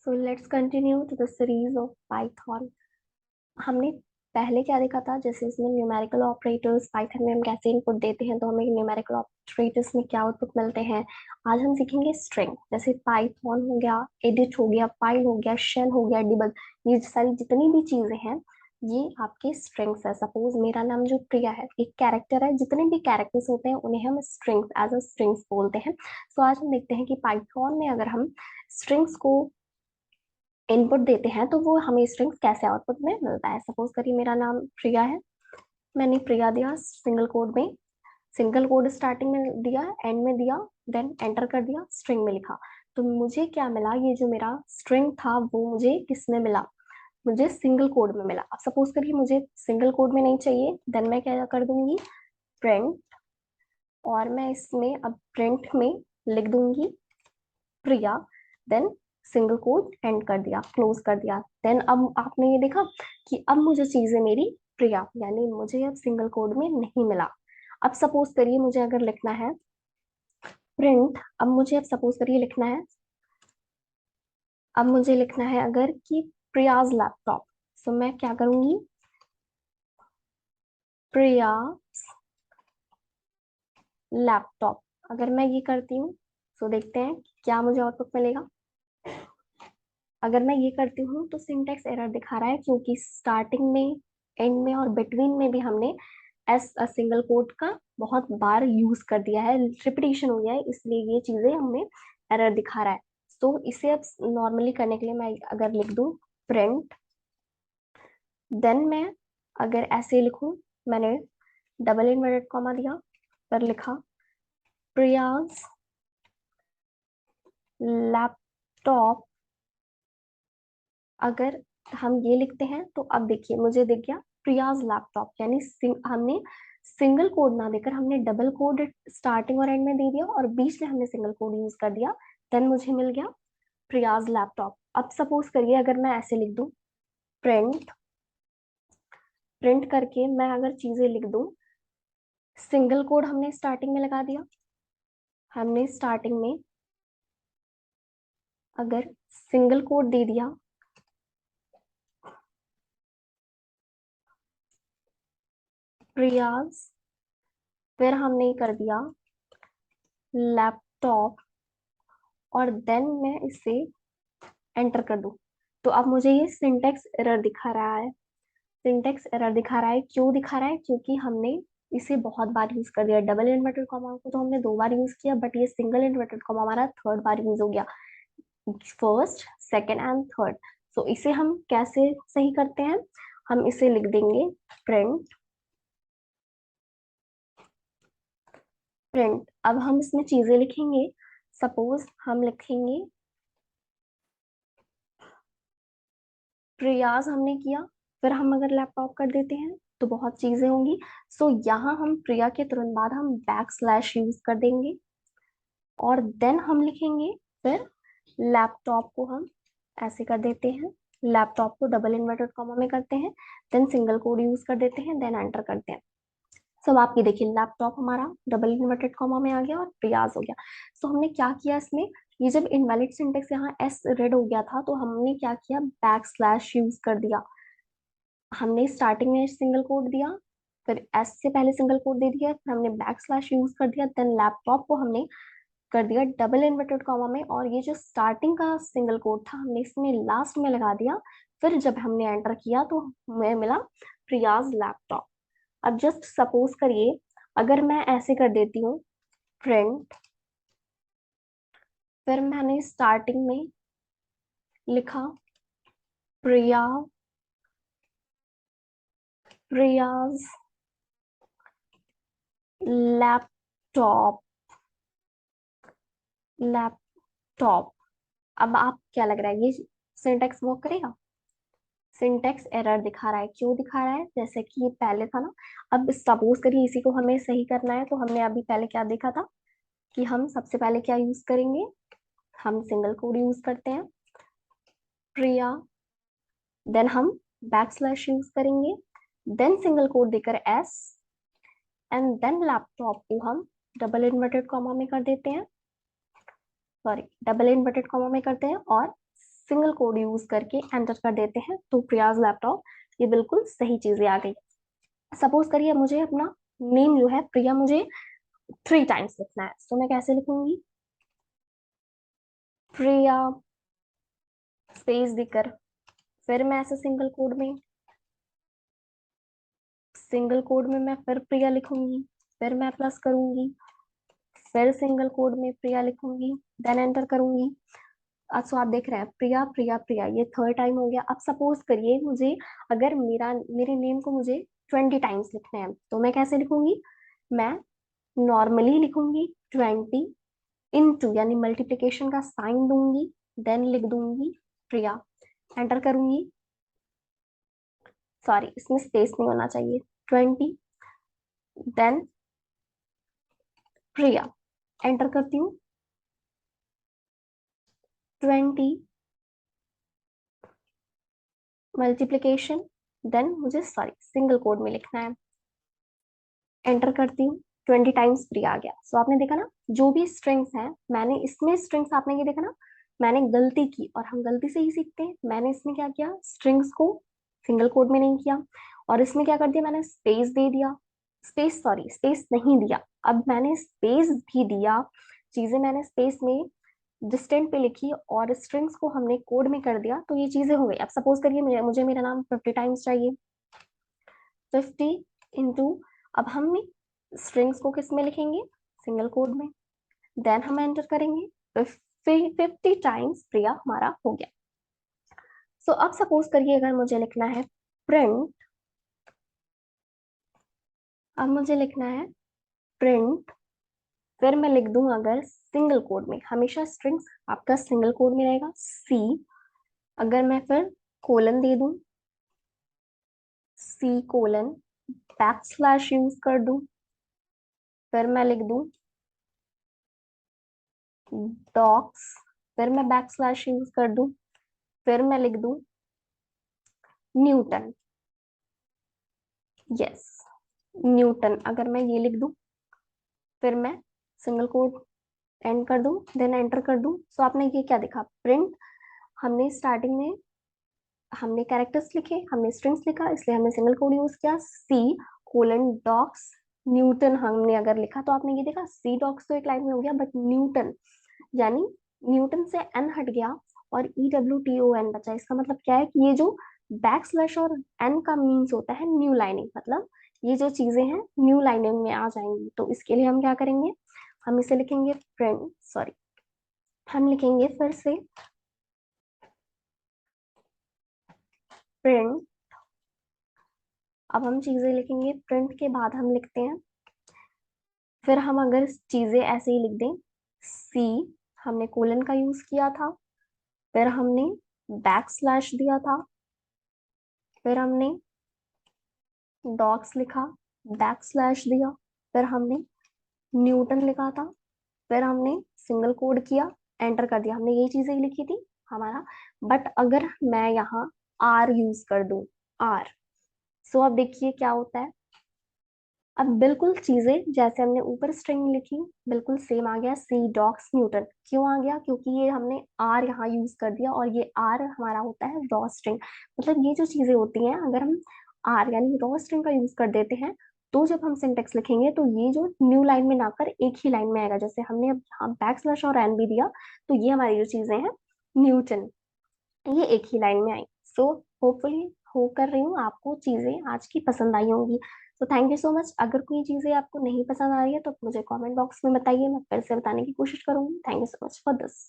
So let's continue to the series of Python. हमने पहले क्या देखा था, जैसे इसमें न्यूमेरिकल ऑपरेटर्स पाइथन में हम कैसे इनपुट देते हैं तो हमें न्यूमेरिकल ऑपरेटर्स में क्या आउटपुट मिलते हैं। आज हम सीखेंगे स्ट्रिंग, जैसे पाइथन हो गया, एडिट हो गया, फाइल हो गया, शेल हो गया, डिबग, ये सारी जितनी भी चीजें हैं ये आपके स्ट्रिंग्स है। सपोज मेरा नाम जो प्रिया है एक कैरेक्टर है, जितने भी कैरेक्टर्स होते हैं उन्हें हम स्ट्रिंग्स एज अ स्ट्रिंग्स बोलते हैं। तो आज हम देखते हैं कि पाइथन में अगर हम स्ट्रिंग्स को इनपुट देते हैं तो वो हमें स्ट्रिंग्स कैसे आउटपुट में मिलता है। सपोज करिए मेरा नाम प्रिया है, मैंने प्रिया दिया सिंगल कोड में, सिंगल कोड स्टार्टिंग में दिया, एंड में दिया, देन एंटर कर दिया, स्ट्रिंग में लिखा। तो मुझे क्या मिला, ये जो मेरा स्ट्रिंग था वो मुझे किस में मिला, मुझे सिंगल कोड में मिला। अब सपोज करिए मुझे सिंगल कोड में नहीं चाहिए, देन मैं क्या कर दूंगी, प्रिंट, और मैं इसमें अब प्रिंट में लिख दूंगी प्रिया, देन सिंगल कोट एंड कर दिया, क्लोज कर दिया। देन अब आपने ये देखा कि अब मुझे चीजें मेरी प्रिया, यानी मुझे अब सिंगल कोड में नहीं मिला। अब सपोज करिए मुझे अगर लिखना है प्रिंट, अब मुझे अब सपोज करिए लिखना है, अब मुझे लिखना है अगर कि प्रियाज लैपटॉप, तो मैं क्या करूंगी, प्रिया लैपटॉप। अगर मैं ये करती हूँ तो देखते हैं क्या मुझे आउटपुट मिलेगा। अगर मैं ये करती हूँ तो सिंटेक्स एरर दिखा रहा है, क्योंकि स्टार्टिंग में, एंड में और बिटवीन में भी हमने एस सिंगल कोट का बहुत बार यूज कर दिया है, रिपीटिशन हो गया है, इसलिए ये चीजें हमें एरर दिखा रहा है। तो इसे अब नॉर्मली करने के लिए मैं अगर लिख दूं प्रिंट, देन मैं अगर ऐसे लिखूं, मैंने डबल इन्वर्टेड कॉमा दिया, पर लिखा प्रियाज लैपटॉप। अगर हम ये लिखते हैं तो अब देखिए मुझे दिख गया प्रियाज लैपटॉप, यानी हमने सिंगल कोड ना देकर हमने डबल कोड स्टार्टिंग और एंड में दे दिया और बीच में हमने सिंगल कोड यूज कर दिया, देन मुझे मिल गया प्रियाज लैपटॉप। अब सपोज करिए अगर मैं ऐसे लिख दूं प्रिंट, प्रिंट करके मैं अगर चीजें लिख दूं, सिंगल कोड हमने स्टार्टिंग में लगा दिया, हमने स्टार्टिंग में अगर सिंगल कोड दे दिया, प्रियाज, फिर हमने कर दिया लैपटॉप, और देन मैं इसे एंटर कर दूं, तो अब मुझे ये सिंटेक्स एरर दिखा रहा है। सिंटेक्स एरर दिखा रहा है, क्यों दिखा रहा है, क्योंकि हमने इसे बहुत बार यूज कर दिया। डबल इन्वर्टेड कॉमा को तो हमने 2 बार यूज किया, बट ये सिंगल इन्वर्टेड कॉमा हमारा 3rd बार यूज हो गया, फर्स्ट, सेकेंड एंड थर्ड। तो इसे हम कैसे सही करते हैं, हम इसे लिख देंगे प्रिंट, प्रिंट। अब हम इसमें चीजें लिखेंगे, सपोज हम लिखेंगे प्रयास हमने किया, फिर हम अगर लैपटॉप कर देते हैं तो बहुत चीजें होंगी। सो यहाँ हम प्रिया के तुरंत बाद हम बैक स्लैश यूज कर देंगे, और देन हम लिखेंगे फिर लैपटॉप को हम ऐसे कर देते हैं, लैपटॉप को डबल इन्वर्टेड कॉमा में करते हैं, देन सिंगल कोड यूज कर देते हैं, देन एंटर करते हैं। सब आप ये देखिए लैपटॉप हमारा डबल इन्वर्टेड कॉमा में आ गया और प्रयास हो गया। सो हमने क्या किया इसमें, ये जब इनवैलिड सिंटेक्स यहाँ एस रेड हो गया था तो हमने क्या किया, बैक स्लैश यूज कर दिया। हमने स्टार्टिंग में सिंगल कोड दिया, फिर एस से पहले सिंगल कोड दे दिया, फिर हमने बैक स्लैश यूज कर दिया, देन लैपटॉप को हमने कर दिया डबल इन्वर्टेड कॉमा में, और ये जो स्टार्टिंग का सिंगल कोड था हमने इसमें लास्ट में लगा दिया। फिर जब हमने एंटर किया तो हमें मिला प्रियाज लैपटॉप। अब जस्ट सपोज करिए अगर मैं ऐसे कर देती हूँ प्रिंट, फिर मैंने स्टार्टिंग में लिखा प्रिया, प्रियाज लैपटॉप, लैपटॉप। अब आप क्या लग रहा है, ये सिंटेक्स वर्क करेगा, सिंटेक्स एरर दिखा रहा है। क्यों दिखा रहा है, जैसे कि ये पहले था ना। अब सपोज करिए इसी को हमें सही करना है तो हमने अभी पहले क्या देखा था कि हम सबसे पहले क्या यूज करेंगे, हम सिंगल कोड यूज करते हैं प्रिया, देन हम बैक स्लैश यूज करेंगे, देन सिंगल कोड देकर एस, एंड देन लैपटॉप को हम डबल इन्वर्टेड कॉमा में कर देते हैं, सॉरी डबल इन्वर्टेड कॉमा में करते हैं, और सिंगल कोड यूज करके एंटर कर देते हैं, तो प्रियाज लैपटॉप, ये बिल्कुल सही चीजें आ गई। सपोज करिए मुझे अपना नेम जो है प्रिया मुझे 3 टाइम्स लिखना है, तो मैं कैसे लिखूंगी, प्रिया स्पेस देकर, फिर मैं ऐसे सिंगल कोड में मैं फिर प्रिया लिखूंगी, फिर मैं प्लस करूंगी, फिर सिंगल कोड में प्रिया लिखूंगी, देन एंटर करूंगी। सो आप देख रहे हैं प्रिया प्रिया प्रिया, ये 3rd टाइम हो गया। अब सपोज करिए मुझे, अगर मेरे नेम को मुझे 20 टाइम्स लिखना है, तो मैं कैसे लिखूंगी, मैं नॉर्मली लिखूंगी 20 यानी मल्टीप्लिकेशन का साइन दूंगी, देन लिख दूंगी प्रिया, एंटर करूंगी। सॉरी, इसमें स्पेस नहीं होना चाहिए, 20 देन प्रिया, एंटर करती हूँ, 20 मल्टीप्लिकेशन, देन मुझे सॉरी सिंगल कोड में लिखना है, एंटर करती हूँ, 20 टाइम्स प्रिया आ गया। सो आपने देखा ना, जो भी स्ट्रिंग्स हैं, मैंने इसमें स्ट्रिंग्स, आपने ये देखा ना, मैंने गलती की, और हम गलती से ही सीखते हैं। मैंने इसमें क्या किया, स्ट्रिंग्स को सिंगल कोड में नहीं किया, और इसमें क्या कर दिया, मैंने स्पेस दे दिया, स्पेस नहीं दिया, अब मैंने स्पेस भी दिया, चीजें मैंने स्पेस में डिस्टेंट पे लिखी, और स्ट्रिंग्स को हमने कोड में कर दिया, तो ये चीजें हो गई। अब सपोज करिए मुझे मेरा नाम 50 टाइम्स चाहिए, 50 अब हम स्ट्रिंग्स को किस में लिखेंगे, सिंगल कोड में, देन हम एंटर करेंगे, तो 50 टाइम्स प्रिया हमारा हो गया। सो अब सपोज करिए अगर मुझे लिखना है प्रिंट, अब मुझे लिखना है प्रिंट, फिर मैं लिख दूं अगर सिंगल कोड में, हमेशा स्ट्रिंग्स आपका सिंगल कोड में रहेगा, सी, अगर मैं फिर कोलन दे दूं, सी कोलन, बैक स्लैश यूज कर दूं, फिर मैं लिख दूं डॉक्स, फिर मैं बैक स्लैश यूज कर दूं, फिर मैं लिख दूं न्यूटन, यस न्यूटन, अगर मैं ये लिख दूं, फिर मैं सिंगल कोड एंड कर दूं, देन एंटर कर दूं। सो आपने ये क्या देखा, प्रिंट, हमने स्टार्टिंग में हमने कैरेक्टर्स लिखे, हमने स्ट्रिंग्स लिखा, इसलिए हमने सिंगल कोड यूज किया, सी कोलन डॉक्स न्यूटन हमने अगर लिखा, तो आपने ये देखा सी डॉक्स तो एक लाइन में हो गया, बट न्यूटन, यानी न्यूटन से एन हट गया और EWTON बचा। इसका मतलब क्या है कि ये जो बैक स्लैश और एन का मीन्स होता है न्यू लाइनिंग, मतलब ये जो चीजें हैं न्यू लाइनिंग में आ जाएंगी। तो इसके लिए हम क्या करेंगे, हम इसे लिखेंगे प्रिंट, सॉरी हम लिखेंगे फिर से प्रिंट, अब हम चीजें लिखेंगे, प्रिंट के बाद हम लिखते हैं, फिर हम अगर चीजें ऐसे ही लिख दें, सी, हमने कोलन का यूज किया था, फिर हमने बैक स्लैश दिया था, फिर हमने डॉग्स लिखा, बैक स्लैश दिया, फिर हमने न्यूटन लिखा था, फिर हमने सिंगल कोड किया, एंटर कर दिया, हमने यही चीजें लिखी थी हमारा। बट अगर मैं यहाँ आर यूज कर दूं, आर, सो अब देखिए क्या होता है, अब बिल्कुल चीजें जैसे हमने ऊपर स्ट्रिंग लिखी, बिल्कुल सेम आ गया, सी डॉक्स न्यूटन। क्यों आ गया, क्योंकि ये हमने आर यहाँ यूज कर दिया, और ये आर हमारा होता है रॉ स्ट्रिंग। मतलब ये जो चीजें होती हैं, अगर हम आर यानी रॉ स्ट्रिंग का यूज कर देते हैं, तो जब हम सिंटेक्स लिखेंगे तो ये जो न्यू लाइन में ना कर एक ही लाइन में आएगा। जैसे हमने अब यहाँ बैक स्लैश और एन भी दिया, तो ये हमारी जो चीजें हैं न्यूटन, ये एक ही लाइन में आई। सो होपफुली हो कर रही हूँ, आपको चीजें आज की पसंद आई होंगी। तो थैंक यू सो मच। अगर कोई चीजें आपको नहीं पसंद आ रही है तो मुझे कमेंट बॉक्स में बताइए, मैं फिर से बताने की कोशिश करूंगी। Thank you so much for this.